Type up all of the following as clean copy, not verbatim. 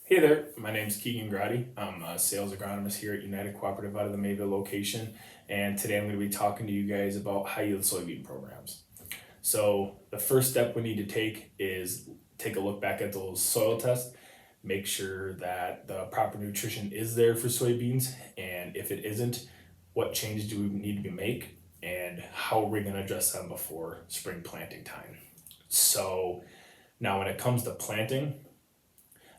Hey there, my name's Keegan. I'm a sales agronomist here at United Cooperative out of the Mayville location, and today I'm going to be talking to you guys about high yield soybean programs. So the first step we need to take is take a look back at those soil tests, make sure that the proper nutrition is there for soybeans, and if it isn't, what changes do we need to make, and how are we going to address them before spring planting time. So now when it comes to planting,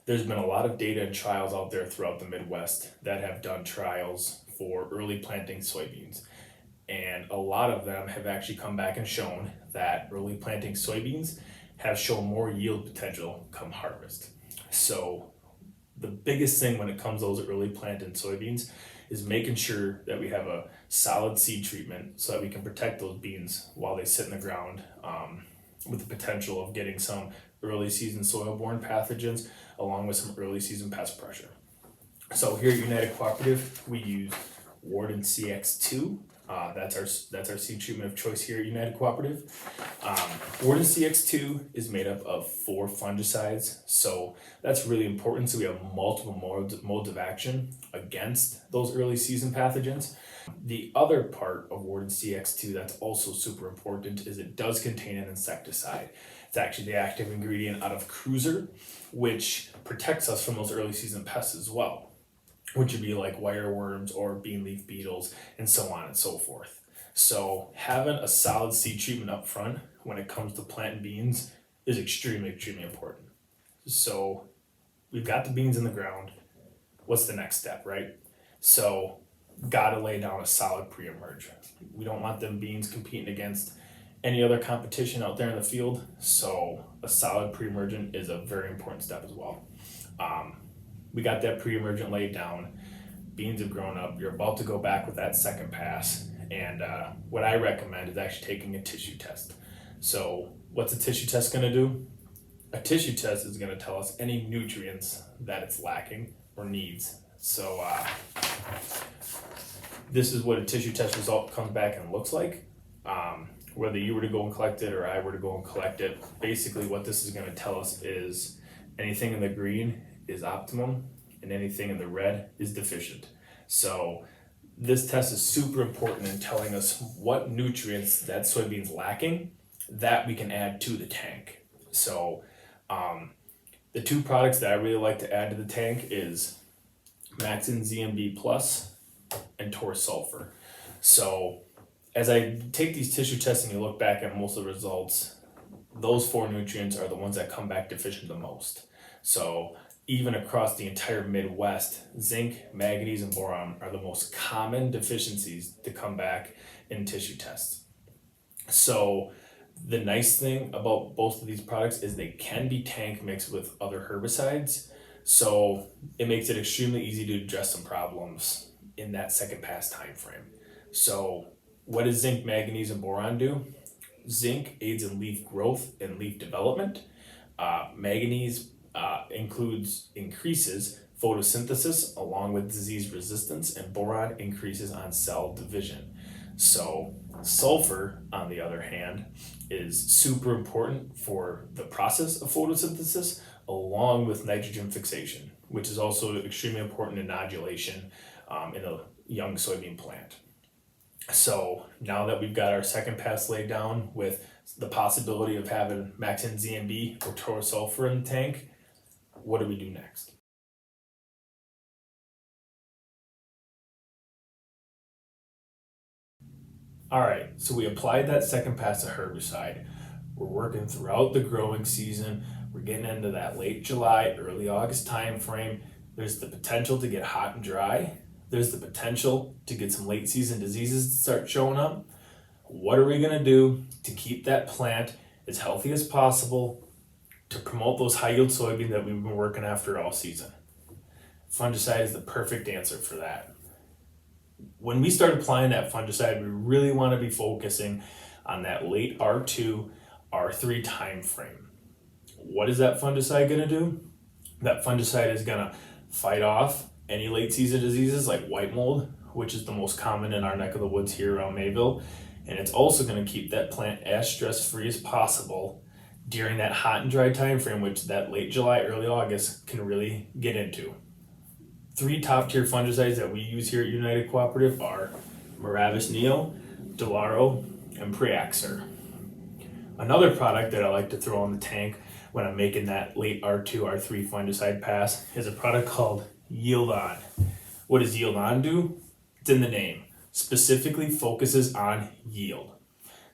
there's been a lot of data and trials out there throughout the Midwest that have done trials for early planting soybeans. And a lot of them have actually come back and shown that early planting soybeans have shown more yield potential come harvest. So the biggest thing when it comes to those early planted soybeans is making sure that we have a solid seed treatment so that we can protect those beans while they sit in the ground, with the potential of getting some early season soil-borne pathogens along with some early season pest pressure. So here at United Cooperative, we use Warden CX2. That's our seed treatment of choice here at United Cooperative. Warden CX2 is made up of 4 fungicides, so that's really important. So we have multiple modes of action against those early season pathogens. The other part of Warden CX2 that's also super important is it does contain an insecticide. It's actually the active ingredient out of Cruiser, which protects us from those early season pests as well, which would be like wireworms or bean leaf beetles and so on and so forth. So having a solid seed treatment up front when it comes to planting beans is extremely important. So we've got the beans in the ground. What's the next step, right? So gotta lay down a solid pre-emerge. We don't want them beans competing against any other competition out there in the field. So a solid pre-emergent is a very important step as well. We got that pre-emergent laid down. Beans have grown up. You're about to go back with that second pass. And what I recommend is actually taking a tissue test. So what's a tissue test gonna do? A tissue test is gonna tell us any nutrients that it's lacking or needs. So this is what a tissue test result comes back and looks like. Whether you were to go and collect it or I were to go and collect it, basically what this is gonna tell us is anything in the green is optimum and anything in the red is deficient. So this test is super important in telling us what nutrients that soybean's lacking that we can add to the tank. So the 2 products that I really like to add to the tank is Maxin ZMB Plus and Tor Sulfur. So as I take these tissue tests and you look back at most of the results, those 4 nutrients are the ones that come back deficient the most. So even across the entire Midwest, zinc, manganese, and boron are the most common deficiencies to come back in tissue tests. So the nice thing about both of these products is they can be tank mixed with other herbicides. So it makes it extremely easy to address some problems in that second pass time frame. So what does zinc, manganese, and boron do? Zinc aids in leaf growth and leaf development. Manganese increases photosynthesis along with disease resistance, and boron increases on cell division. So sulfur, on the other hand, is super important for the process of photosynthesis along with nitrogen fixation, which is also extremely important in nodulation in a young soybean plant. So now that we've got our second pass laid down with the possibility of having Maxin ZMB or Tor Sulfur in the tank, what do we do next? All right, so we applied that second pass of herbicide. We're working throughout the growing season. We're getting into that late July, early August time frame. There's the potential to get hot and dry. There's the potential to get some late season diseases to start showing up. What are we gonna do to keep that plant as healthy as possible to promote those high yield soybean that we've been working after all season? Fungicide is the perfect answer for that. When we start applying that fungicide, we really want to be focusing on that late R2, R3 time frame. What is that fungicide going to do? That fungicide is going to fight off any late season diseases like white mold, which is the most common in our neck of the woods here around Mayville. And it's also going to keep that plant as stress free as possible during that hot and dry time frame, which that late July, early August can really get into. 3 top tier fungicides that we use here at United Cooperative are Miravis Neo, Delaro, and Preaxer. Another product that I like to throw in the tank when I'm making that late R2, R3 fungicide pass is a product called Yield On. What does Yield On do? It's in the name. Specifically focuses on yield.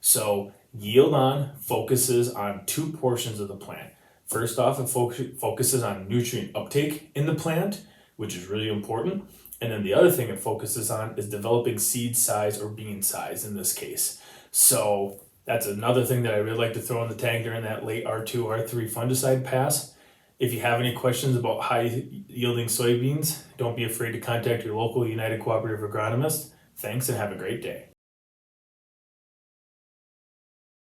So Yield On focuses on 2 portions of the plant. First off, it focuses on nutrient uptake in the plant, which is really important. And then the other thing it focuses on is developing seed size or bean size in this case. So that's another thing that I really like to throw in the tank during that late R2, R3 fungicide pass. If you have any questions about high yielding soybeans, don't be afraid to contact your local United Cooperative agronomist. Thanks and have a great day.